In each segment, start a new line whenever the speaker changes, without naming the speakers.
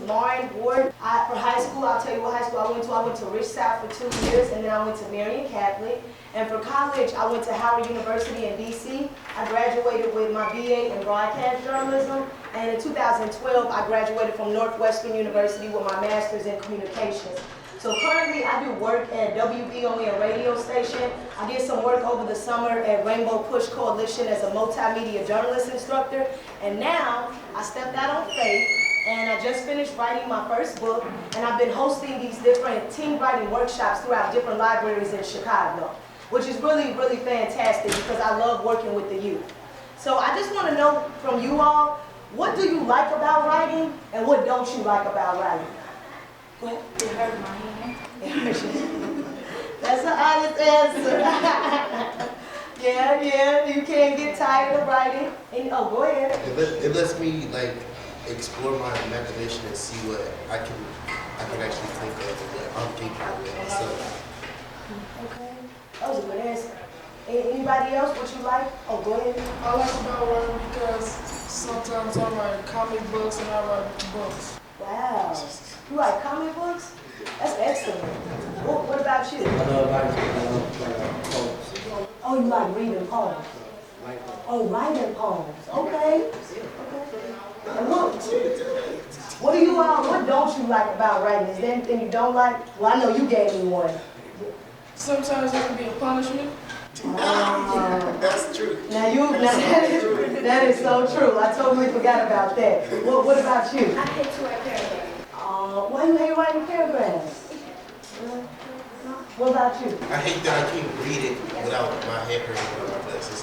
Lauren Ward. For high school, I'll tell you what high school I went to. I went to Rich South for 2 years, and then I went to Marian Catholic. And for college, I went to Howard University in DC. I graduated with my BA in broadcast journalism. And in 2012, I graduated from Northwestern University with my master's in communications. So currently, I do work at WB, only a radio station. I did some work over the summer at Rainbow Push Coalition as a multimedia journalist instructor. And now, I stepped out on faith, and I just finished writing my first book, and I've been hosting these different team writing workshops throughout different libraries in Chicago, which is really, really fantastic because I love working with the youth. So I just want to know from you all, what do you like about writing, and what don't you like about writing?
It hurt my hand.
That's an honest answer. yeah, you can't get tired of writing. And, oh, go ahead.
It lets me like explore my imagination and see what I can actually think of and what I'm capable of myself.
Okay, that was a good answer. Anybody else? What you like? Oh, go ahead.
I like about writing because sometimes I write comic books and I write books.
Wow. You like comic books? That's excellent. What about you?
I love writing poems.
Oh, you like reading poems? Oh, writing poems. Okay. And what don't you like about writing? Is there anything you don't like? Well, I know you gave me one.
Sometimes it can be a punishment.
That's true.
That is so true. I totally forgot about that. What about you?
I hate to write paragraphs.
Why you hate writing paragraphs? What about you?
I hate that I can't read it without my head hurting or my glasses.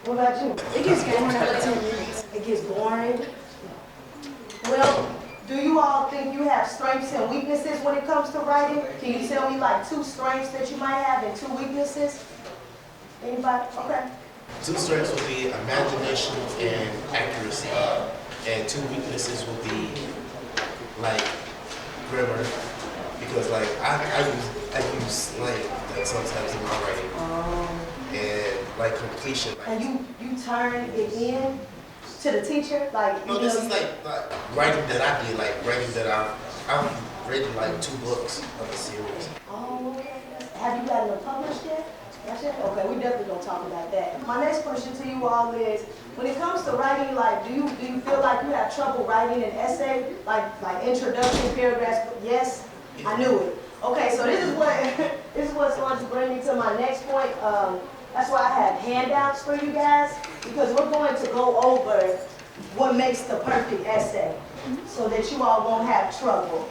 What about you?
It gets boring after 10 minutes.
It gets boring. Well, do you all think you have strengths and weaknesses when it comes to writing? Can you tell me like 2 strengths that you might have and 2 weaknesses? Anybody? Okay.
2 strengths would be imagination and accuracy, and 2 weaknesses would be like grammar, because like I use slang like sometimes in my writing, and like completion.
And you turn it in to the teacher, like
no, this is like writing that I did, like writing that I've written like 2 books of a series.
Oh, okay. Have you gotten them published yet? That's it? Okay, we definitely gonna talk about that. My next question to you all is, when it comes to writing, like, do you feel like you have trouble writing an essay, like introduction, paragraphs? Yes, I knew it. Okay, so this is what's going to bring me to my next point. That's why I have handouts for you guys, because we're going to go over what makes the perfect essay, so that you all won't have trouble.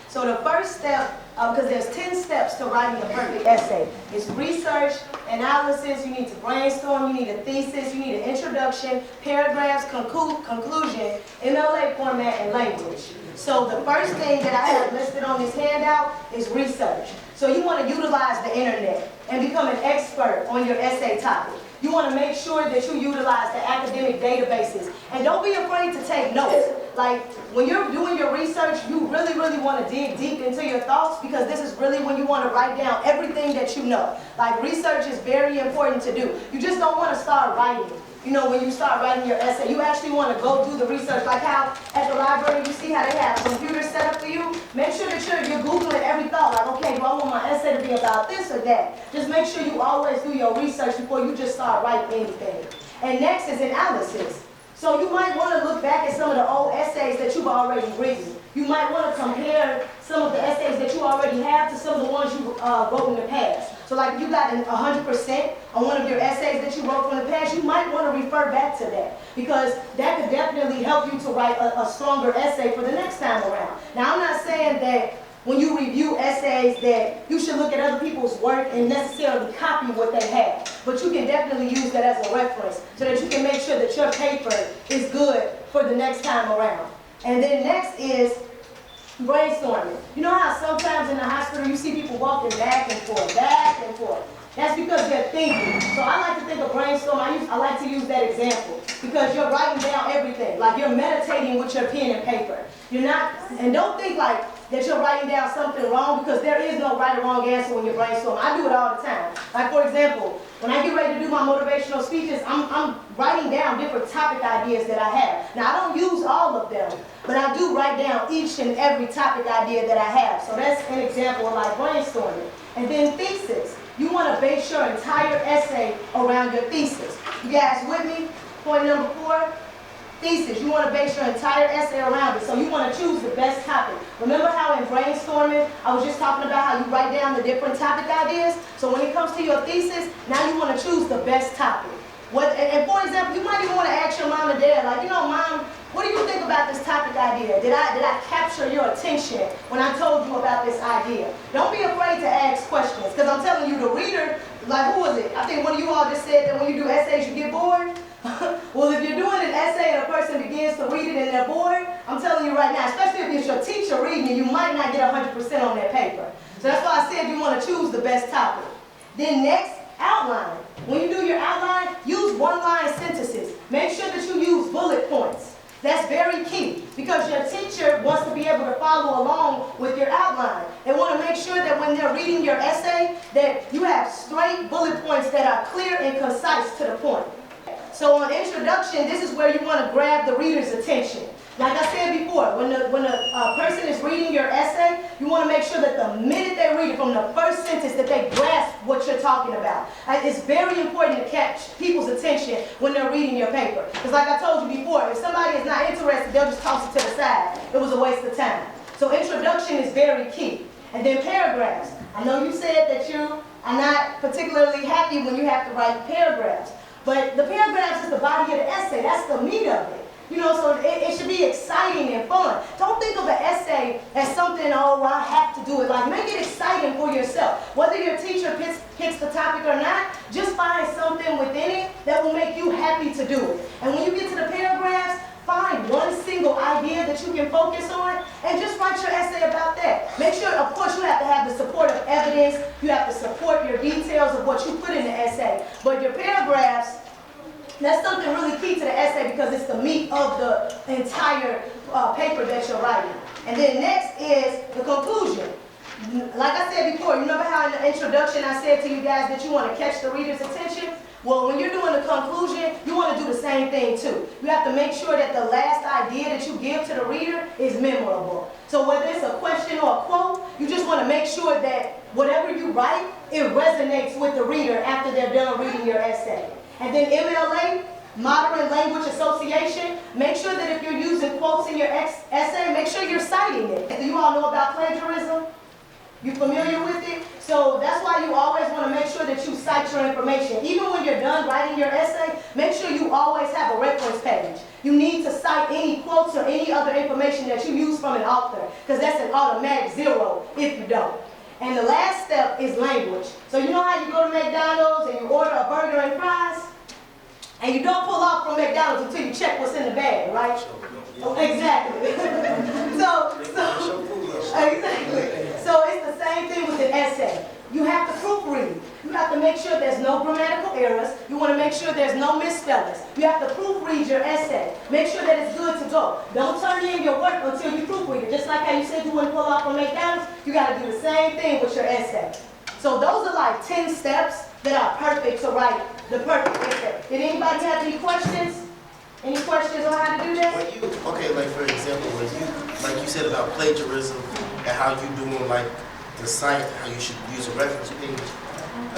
So the first step, because there's 10 steps to writing the perfect essay. It's research, analysis, you need to brainstorm, you need a thesis, you need an introduction, paragraphs, conclusion, MLA format, and language. So the first thing that I have listed on this handout is research. So you want to utilize the internet and become an expert on your essay topic. You want to make sure that you utilize the academic databases. And don't be afraid to take notes. Like, when you're doing your research, you really, really want to dig deep into your thoughts, because this is really when you want to write down everything that you know. Like, research is very important to do. You just don't want to start writing. You know, when you start writing your essay, you actually want to go do the research. Like how at the library you see how they have computers set up for you. Make sure that you're Googling every thought. Like, okay, do I want my essay to be about this or that? Just make sure you always do your research before you just start writing anything. And next is analysis. So you might want to look back at some of the old essays that you've already written. You might want to compare some of the essays that you already have to some of the ones you wrote in the past. So like if you got 100% on one of your essays that you wrote from the past, you might want to refer back to that, because that could definitely help you to write a stronger essay for the next time around. Now, I'm not saying that when you review essays that you should look at other people's work and necessarily copy what they have, but you can definitely use that as a reference so that you can make sure that your paper is good for the next time around. And then next is brainstorming. You know how sometimes in the hospital you see people walking back and forth, back and forth? That's because they're thinking. So I like to think of brainstorm. I like to use that example because you're writing down everything. Like you're meditating with your pen and paper. You're not, and don't think like, that you're writing down something wrong, because there is no right or wrong answer when you're brainstorming. I do it all the time. Like, for example, when I get ready to do my motivational speeches, I'm writing down different topic ideas that I have. Now, I don't use all of them, but I do write down each and every topic idea that I have. So that's an example of like brainstorming. And then thesis. You want to base your entire essay around your thesis. You guys with me? Point number 4. Thesis. You want to base your entire essay around it. So you want to choose the best topic. Remember how in brainstorming, I was just talking about how you write down the different topic ideas? So when it comes to your thesis, now you want to choose the best topic. And for example, you might even want to ask your mom and dad, like, you know, Mom, what do you think about this topic idea? Did I capture your attention when I told you about this idea? Don't be afraid to ask questions, because I'm telling you, the reader, like, who was it? I think one of you all just said that when you do essays, you get bored. Well, if you're doing an essay and a person begins to read it and they're bored, I'm telling you right now, especially if it's your teacher reading it, you might not get 100% on that paper. So that's why I said you want to choose the best topic. Then next, outline. When you do your outline, use one-line sentences. Make sure that you use bullet points. That's very key, because your teacher wants to be able to follow along with your outline. They want to make sure that when they're reading your essay, that you have straight bullet points that are clear and concise to the point. So on introduction, this is where you want to grab the reader's attention. Like I said before, when a person is reading your essay, you want to make sure that the minute they read it, from the first sentence, that they grasp what you're talking about. It's very important to catch people's attention when they're reading your paper. Because like I told you before, if somebody is not interested, they'll just toss it to the side. It was a waste of time. So introduction is very key. And then paragraphs. I know you said that you are not particularly happy when you have to write paragraphs. But the paragraphs is the body of the essay. That's the meat of it. You know, so it should be exciting and fun. Don't think of an essay as something, oh, well, I have to do it. Like, make it exciting for yourself. Whether your teacher picks the topic or not, just find something within it that will make you happy to do it. And when you get to the paragraphs, find one single idea that you can focus on and just write your essay about that. Make sure, of course, you have to have the support of evidence. You have to support your details of what you put in the essay. But your paragraphs, that's something really key to the essay, because it's the meat of the entire paper that you're writing. And then next is the conclusion. Like I said before, you remember how in the introduction I said to you guys that you want to catch the reader's attention? Well, when you're doing the conclusion, you want to do the same thing too. You have to make sure that the last idea that you give to the reader is memorable. So whether it's a question or a quote, you just want to make sure that whatever you write, it resonates with the reader after they're done reading your essay. And then MLA, Modern Language Association, make sure that if you're using quotes in your essay, make sure you're citing it. Do you all know about plagiarism? You familiar with it? So that's why you always want to make sure that you cite your information. Even when you're done writing your essay, make sure you always have a reference page. You need to cite any quotes or any other information that you use from an author, because that's an automatic 0 if you don't. And the last step is language. So you know how you go to McDonald's and you order a burger and fries? And you don't pull off from McDonald's until you check what's in the bag, right? Oh, exactly. Exactly. So it's the same thing with an essay. You have to proofread. You have to make sure there's no grammatical errors. You want to make sure there's no misspellings. You have to proofread your essay. Make sure that it's good to go. Don't turn in your work until you proofread it. Just like how you said you wouldn't pull off from McDonald's, you got to do the same thing with your essay. So those are like 10 steps that are perfect to write the perfect essay. Did anybody have any questions? Any questions on how to do that?
When you, okay, like for example, when you, like you said about plagiarism and how you doing like the site, how you should use a reference page.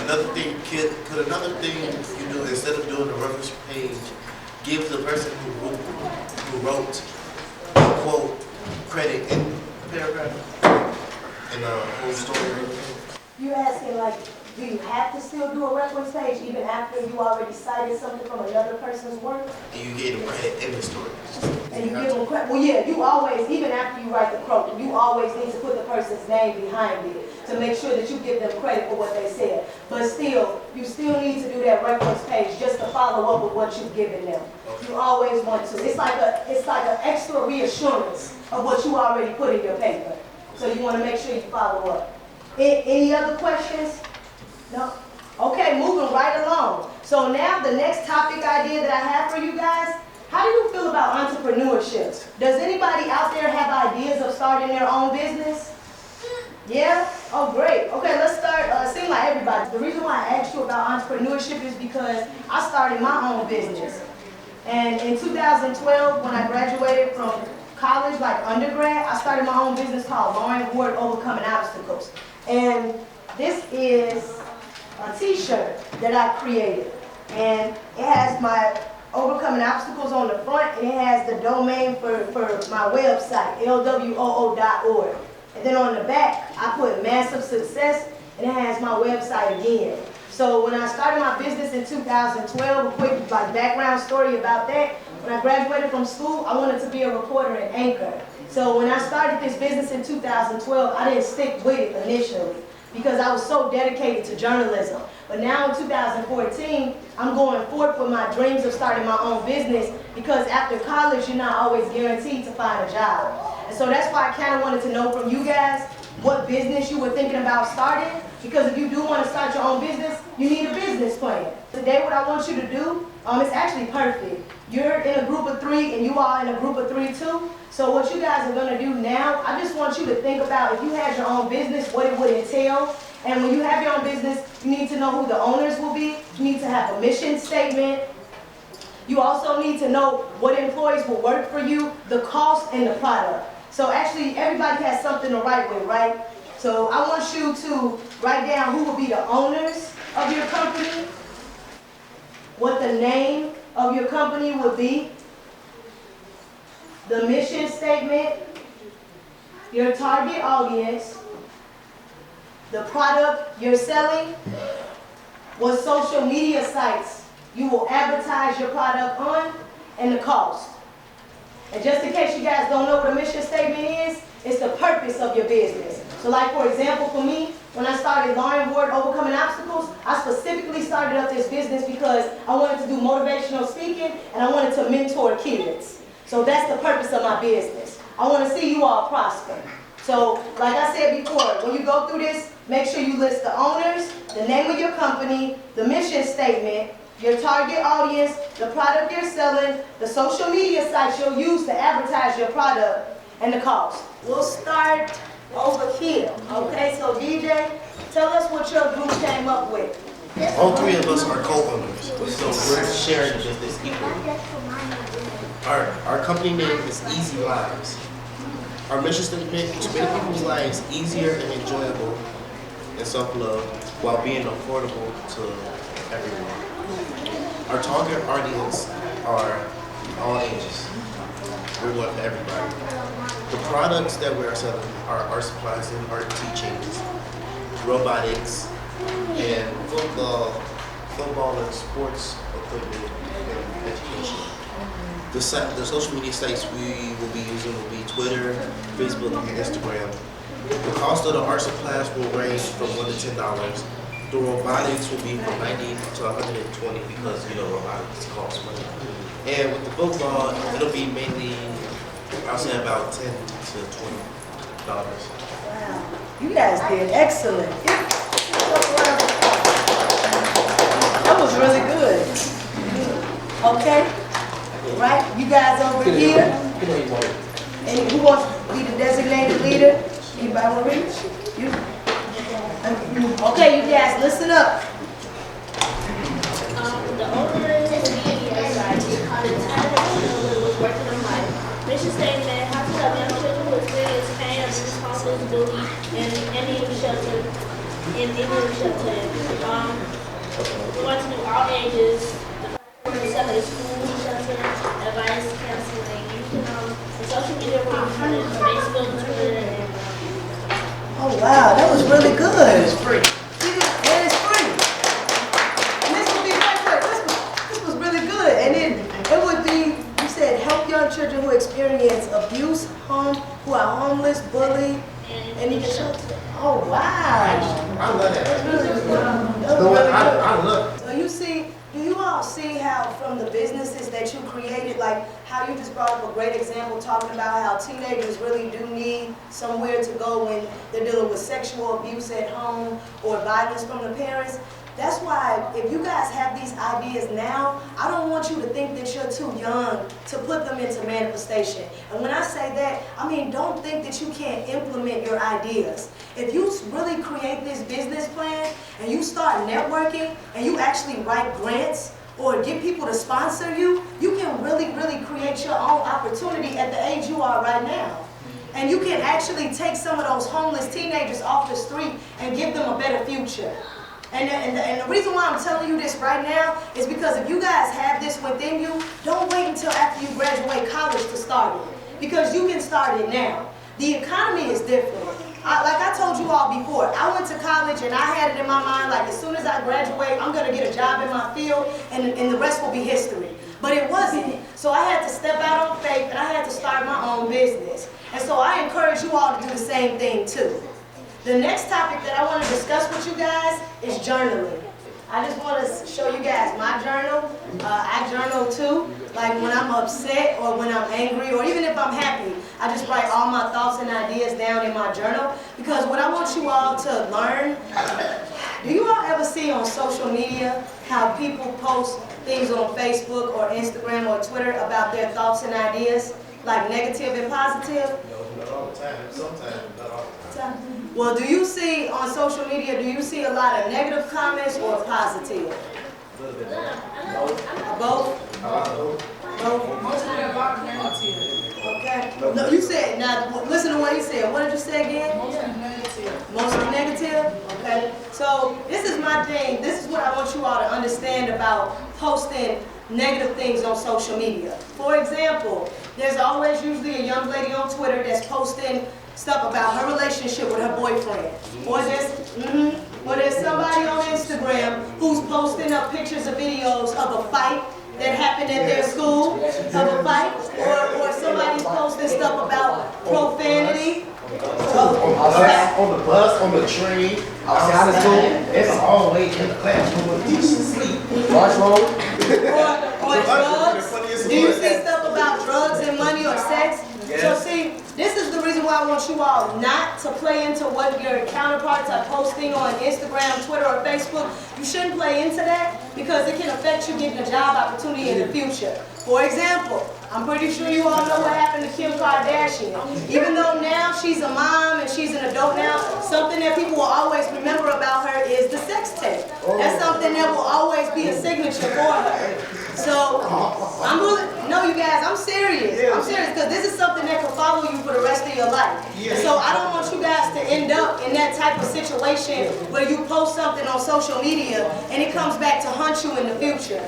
Another thing, could another thing you do instead of doing the reference page, give the person who wrote the quote credit in the paragraph in the whole story?
You're asking like, do you have to still do a reference page even after you already cited something from another person's work?
And you gave them credit in the story.
And you give them credit. Well, yeah, you always, even after you write the quote, you always need to put the person's name behind it to make sure that you give them credit for what they said. But still, you still need to do that reference page just to follow up with what you've given them. You always want to. It's like an extra reassurance of what you already put in your paper. So you want to make sure you follow up. Any other questions? No? Okay, moving right along. So now the next topic idea that I have for you guys How do you feel about entrepreneurship? Does anybody out there have ideas of starting their own business? Yeah? Oh, great. Okay, let's start. Seem like everybody. The reason why I asked you about entrepreneurship is because I started my own business. And in 2012, when I graduated from college, like undergrad, I started my own business called Lauren Ward Overcoming Obstacles. And this is a t-shirt that I created. And it has my Overcoming Obstacles on the front, and it has the domain for my website, lwoo.org. And then on the back, I put Massive Success, and it has my website again. So when I started my business in 2012, a quick background story about that, when I graduated from school, I wanted to be a reporter and anchor. So when I started this business in 2012, I didn't stick with it initially because I was so dedicated to journalism. But now in 2014, I'm going forth with my dreams of starting my own business because after college, you're not always guaranteed to find a job. And so that's why I kind of wanted to know from you guys what business you were thinking about starting, because if you do want to start your own business, you need a business plan. Today what I want you to do, it's actually perfect. You're in a group of 3 and you are in a group of 3 too. So what you guys are going to do now, I just want you to think about if you had your own business, what it would entail. And when you have your own business, you need to know who the owners will be. You need to have a mission statement. You also need to know what employees will work for you, the cost, and the product. So actually, everybody has something to write with, right? So I want you to write down who will be the owners of your company, what the name of your company will be, the mission statement, your target audience, the product you're selling, what social media sites you will advertise your product on, and the cost. And just in case you guys don't know what a mission statement is, it's the purpose of your business. So like for example, for me, when I started Lauren Ward Overcoming Obstacles, I specifically started up this business because I wanted to do motivational speaking and I wanted to mentor kids. So that's the purpose of my business. I want to see you all prosper. So like I said before, when you go through this, make sure you list the owners, the name of your company, the mission statement, your target audience, the product you're selling, the social media sites you'll use to advertise your product, and the cost. We'll start over here, okay? So DJ, tell us what your group came up with.
All 3 of us are co-owners, so we're sharing the business equally. Our company name is Easy Lives. Our mission statement is to make people's lives easier and enjoyable and self-love while being affordable to everyone. Our target audience are all ages. We're one for everybody. The products that we are selling are art supplies and art teachings, robotics, and football and sports equipment and education. The social media sites we will be using will be Twitter, Facebook, and Instagram. The cost of the art supplies will range from $1 to $10. The robotics will be from $90 to $120 because robotics cost money. And with the football, it'll be mainly, I'll say about $10 to $20.
Wow, you guys did excellent. That was really good. Okay, right? You guys over here. And who wants to be the designated leader? Anybody want to reach? You? Okay, you guys, listen up.
The owner is the title was working on life. Mission statement: how to help young children who experience pain, abuse, homeless, bullying, and any shelter. We want to do all ages. The school shelter, advice, counseling. You can the social media promotion, Facebook, Twitter, and
Oh wow, that was really good.
It's free.
And it's free. And this would be this was really good. And it would be, you said, help young children who experience abuse, who are homeless, bullied, and need shelter. Oh wow.
I love that.
That's really good. That was
No,
really good.
I love it.
So do you all see how from the businesses that you created, like how you just brought up a great example talking about how teenagers really do need somewhere to go when they're dealing with sexual abuse at home or violence from the parents. That's why if you guys have these ideas now, I don't want you to think that you're too young to put them into manifestation. And when I say that, I mean don't think that you can't implement your ideas. If you really create this business plan and you start networking and you actually write grants or get people to sponsor you, you can really create your own opportunity at the age you are right now. And you can actually take some of those homeless teenagers off the street and give them a better future. And the reason why I'm telling you this right now is because if you guys have this within you, don't wait until after you graduate college to start it. Because you can start it now. The economy is different. Like I told you all before, I went to college and I had it in my mind like as soon as I graduate, I'm going to get a job in my field and the rest will be history. But it wasn't. So I had to step out on faith and I had to start my own business. And so I encourage you all to do the same thing too. The next topic that I want to discuss with you guys is journaling. I just want to show you guys my journal. I journal too, like when I'm upset or when I'm angry or even if I'm happy. I just write all my thoughts and ideas down in my journal because what I want you all to learn, do you all ever see on social media how people post things on Facebook or Instagram or Twitter about their thoughts and ideas, like negative and positive?
Not all the time, sometimes, not all the time.
Well, do you see on social media, do you see a lot of negative comments or positive? Both? Both?
Mostly about negative.
Okay. No, you said, now listen to what he said. What did you say again?
Mostly negative.
Mostly negative? Okay. So this is my thing. This is what I want you all to understand about posting negative things on social media. For example, there's always usually a young lady on Twitter that's posting stuff about her relationship with her boyfriend. Or there's somebody on Instagram who's posting up pictures or videos of a fight that happened at their school, of a fight, or somebody's posting stuff about profanity.
On the bus, on the train,
Outside of school,
it's always in the classroom when teachers sleep.
washroom.
Or drugs. Do you see stuff about drugs and money or sex? So see, this is the reason why I want you all not to play into what your counterparts are posting on Instagram, Twitter, or Facebook. You shouldn't play into that because it can affect you getting a job opportunity in the future. For example, I'm pretty sure you all know what happened to Kim Kardashian. Even though now she's a mom and she's an adult now, something that people will always remember about her is the sex tape. That's something that will always be a signature for her. So, no you guys, I'm serious. I'm serious because this is something that can follow you for the rest of your life. And so I don't want you guys to end up in that type of situation where you post something on social media and it comes back to haunt you in the future.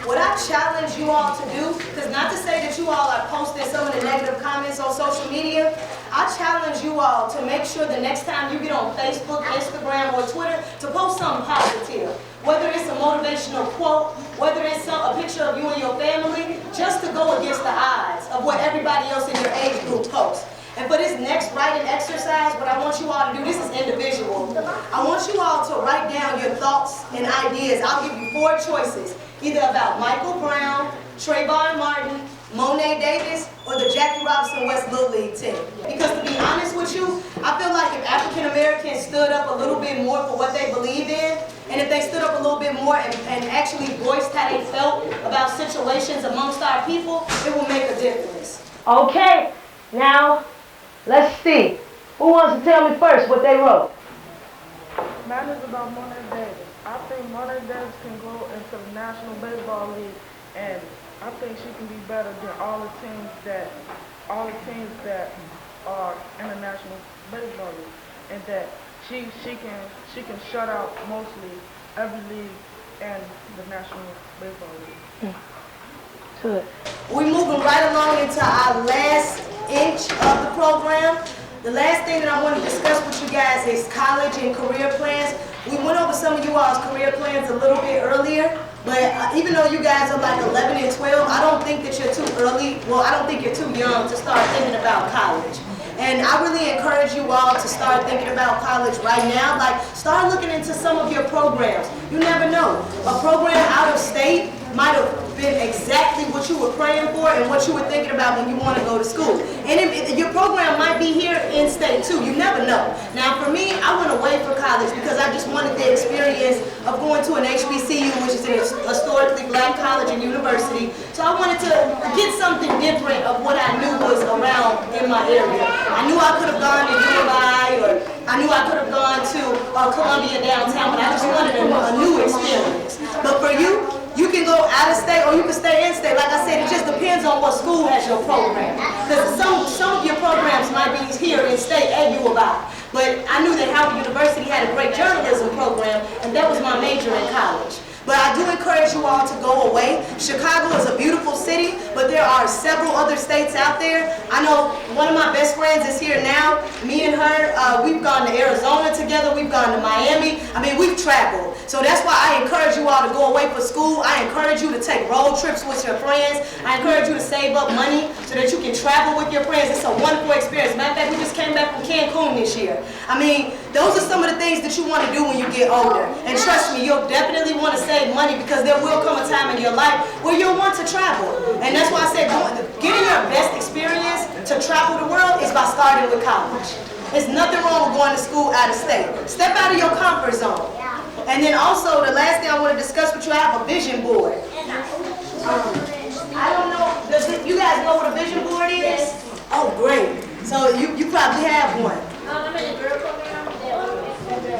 What I challenge you all to do, because not to say that you all are posting some of the negative comments on social media, I challenge you all to make sure the next time you get on Facebook, Instagram, or Twitter, to post something positive. Whether it's a motivational quote, whether it's a picture of you and your family, just to go against the odds of what everybody else in your age group posts. And for this next writing exercise, what I want you all to do, this is individual. I want you all to write down your thoughts and ideas. I'll give you 4 choices, either about Michael Brown, Trayvon Martin, Monet Davis, or the Jackie Robinson West Little League team. Because to be honest with you, I feel like if African Americans stood up a little bit more for what they believe in, and if they stood up a little bit more and actually voiced how they felt about situations amongst our people, it will make a difference. Okay, now let's see. Who wants to tell me first what they wrote?
Mine is about Monet Davis. I think Monet Davis can go into the National Baseball League, and I think she can be better than all the teams that are in the National Baseball League, and that she can shut out mostly every league in the National Baseball League.
Good. We're moving right along into our last inch of the program. The last thing that I want to discuss with you guys is college and career plans. We went over some of you all's career plans a little bit earlier, but even though you guys are like 11 and 12, I don't think that you're too early. Well, I don't think you're too young to start thinking about college. And I really encourage you all to start thinking about college right now. Like, start looking into some of your programs. You never know. A program out of state might have been exactly what you were praying for and what you were thinking about when you want to go to school. And your program might be here in state too. You never know. Now for me, I went away for college because I just wanted the experience of going to an HBCU, which is an historically black college and university. So I wanted to get something different of what I knew was around in my area. I knew I could have gone to U of I, or I knew I could have gone to Columbia downtown, but I just wanted a new experience. But for you, you can go out of state or you can stay in state. Like I said, it just depends on what school has your program. Because some of your programs might be here in state at U of I. But I knew that Howard University had a great journalism program, and that was my major in college. But I do encourage you all to go away. Chicago is a beautiful city, but there are several other states out there. I know one of my best friends is here now. Me and her, we've gone to Arizona together. We've gone to Miami. I mean, we've traveled. So that's why I encourage you all to go away for school. I encourage you to take road trips with your friends. I encourage you to save up money so that you can travel with your friends. It's a wonderful experience. Matter of fact, we just came back from Cancun this year. I mean, those are some of the things that you want to do when you get older. And trust me, you'll definitely want to save money because there will come a time in your life where you'll want to travel. And that's why I said getting your best experience to travel the world is by starting with college. There's nothing wrong with going to school out of state. Step out of your comfort zone. And then also, the last thing I want to discuss with you, I have a vision board. I don't know, you guys know what a vision board is? Oh, great. So you probably have one.
I'm in the girl program.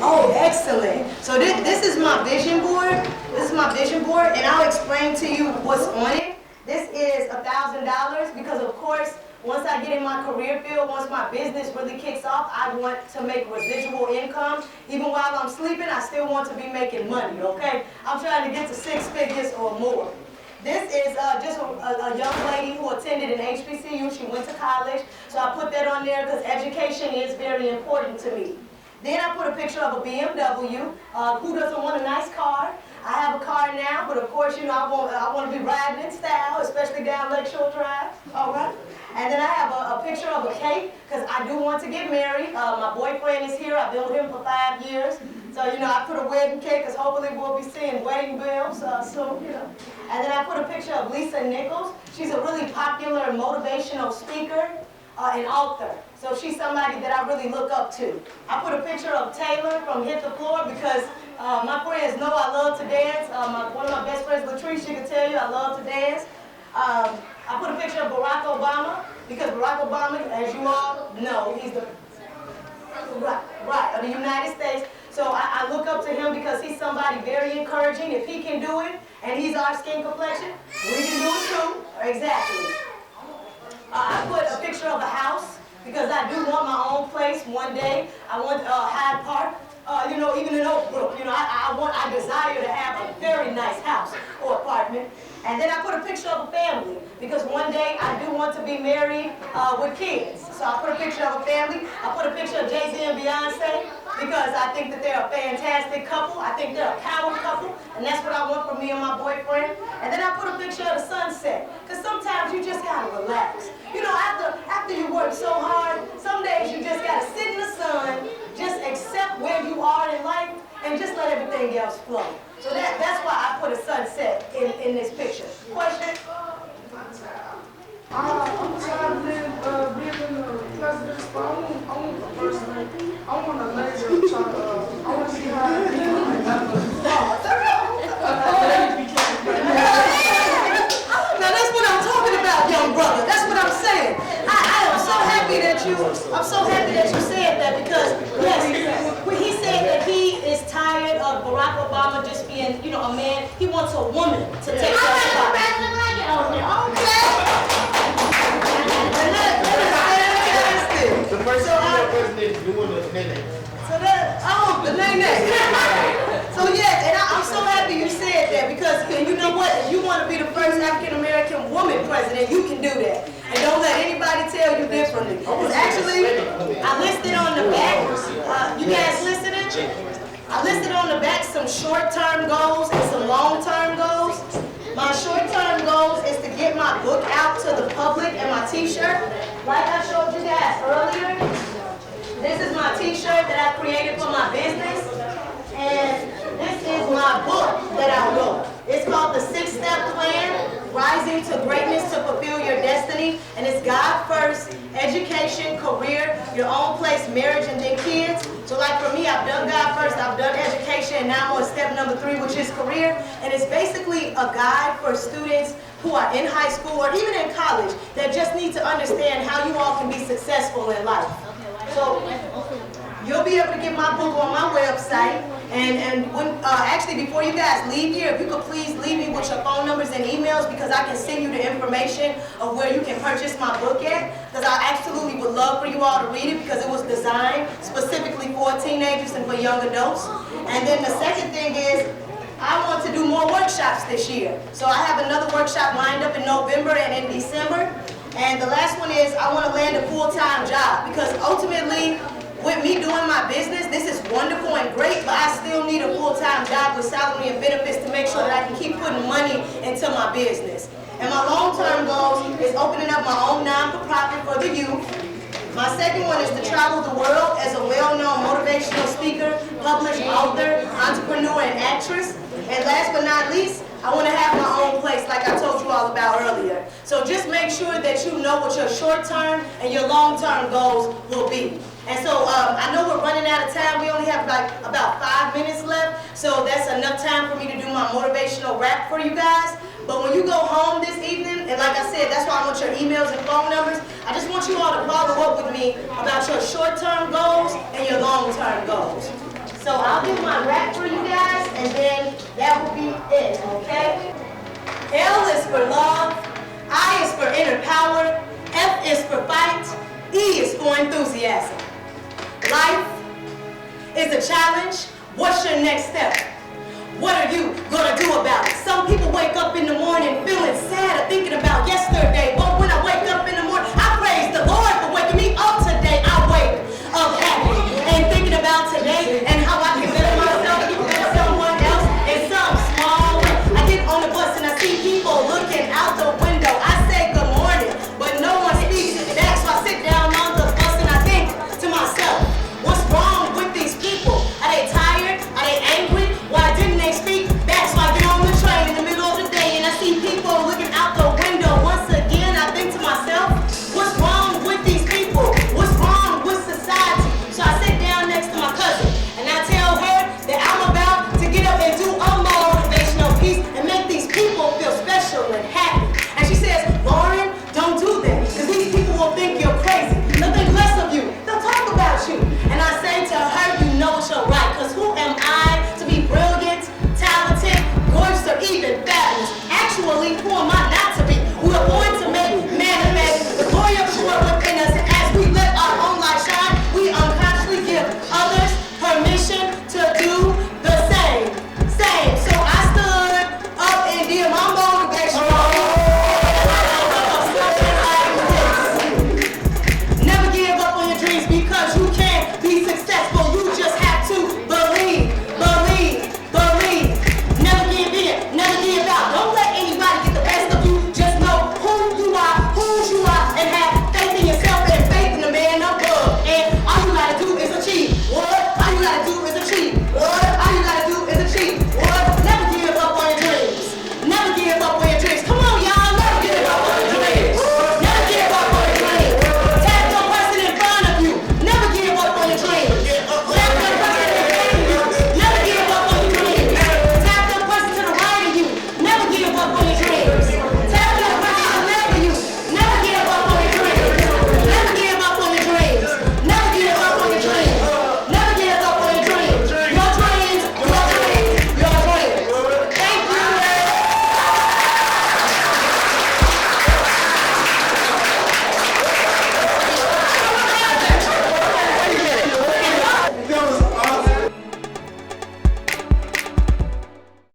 Oh, excellent. So this is my vision board. This is my vision board, and I'll explain to you what's on it. This is $1,000 because, of course, once I get in my career field, once my business really kicks off, I want to make residual income. Even while I'm sleeping, I still want to be making money, okay? I'm trying to get to 6 figures or more. This is just a young lady who attended an HBCU. She went to college, so I put that on there because education is very important to me. Then I put a picture of a BMW. Who doesn't want a nice car? I have a car now, but of course, you know, I want to be riding in style, especially down Lakeshore Drive, all right? And then I have a picture of a cake, because I do want to get married. My boyfriend is here. I've been with him for 5 years. So, you know, I put a wedding cake, because hopefully we'll be seeing wedding bells soon, you know. And then I put a picture of Lisa Nichols. She's a really popular motivational speaker and author. So she's somebody that I really look up to. I put a picture of Taylor from Hit the Floor because my friends know I love to dance. One of my best friends, Latrice, she can tell you I love to dance. I put a picture of Barack Obama because Barack Obama, as you all know, he's the right of the United States. So I look up to him because he's somebody very encouraging. If he can do it, and he's our skin complexion, we can do it too. Exactly. I put a picture of a house because I do want my own place one day. I want Hyde Park. You know, even in Oak Brook, you know, I desire to have a very nice house or apartment. And then I put a picture of a family because one day I do want to be married with kids. So I put a picture of a family. I put a picture of Jay-Z and Beyonce because I think that they're a fantastic couple. I think they're a power couple, and that's what I want from me and my boyfriend. And then I put a picture of the sunset because sometimes you just gotta relax. You know, after you work so hard, some days you just gotta sit in the sun, just accept where you are in life, and just let everything else flow. So that's why I put a sunset in this picture. Question?
I'm tired of being in the president's spot. I want the first lady. I want a lady to try to, I want to see how it
Now that's what I'm talking about, young brother. That's what I'm saying. I am so happy that you said that because yes, when he said that he is tired of Barack Obama just being, you know, a man, he wants a woman to take that spot.
The first female president doing the nene.
So the nene. So yes, and I'm so happy you said that because you know what? If you want to be the first African American woman president, you can do that. And don't let anybody tell you differently. Because actually, I listed on the back, you guys listening? I listed on the back some short-term goals and some long-term goals. My short-term goals is to get my book out to the public and my t-shirt. Like I showed you guys earlier, this is my t-shirt that I created for my business. And this is my book that I wrote. It's called The 6-Step education, career, your own place, marriage, and then kids. So like for me, I've done God first, I've done education, and now I'm on step number 3, which is career. And it's basically a guide for students who are in high school or even in college that just need to understand how you all can be successful in life. So you'll be able to get my book on my website. And when, actually, before you guys leave here, if you could please leave me with your phone numbers and emails, because I can send you the information of where you can purchase my book at. Because I absolutely would love for you all to read it, because it was designed specifically for teenagers and for young adults. And then the second thing is, I want to do more workshops this year. So I have another workshop lined up in November and in December. And the last one is, I want to land a full-time job, because ultimately, with me doing my business, this is wonderful and great, but I still need a full-time job with salary and benefits to make sure that I can keep putting money into my business. And my long-term goal is opening up my own non-for-profit for the youth. My second one is to travel the world as a well-known motivational speaker, published author, entrepreneur, and actress. And last but not least, I want to have my own place like I told you all about earlier. So just make sure that you know what your short-term and your long-term goals will be. And so I know we're running out of time. We only have like about 5 minutes left. So that's enough time for me to do my motivational rap for you guys. But when you go home this evening, and like I said, that's why I want your emails and phone numbers. I just want you all to follow up with me about your short-term goals and your long-term goals. So I'll do my rap for you guys, and then that will be it, okay? L is for love, I is for inner power, F is for fight, E is for enthusiasm. Life is a challenge. What's your next step? What are you gonna do about it? Some people wake up in the morning feeling sad.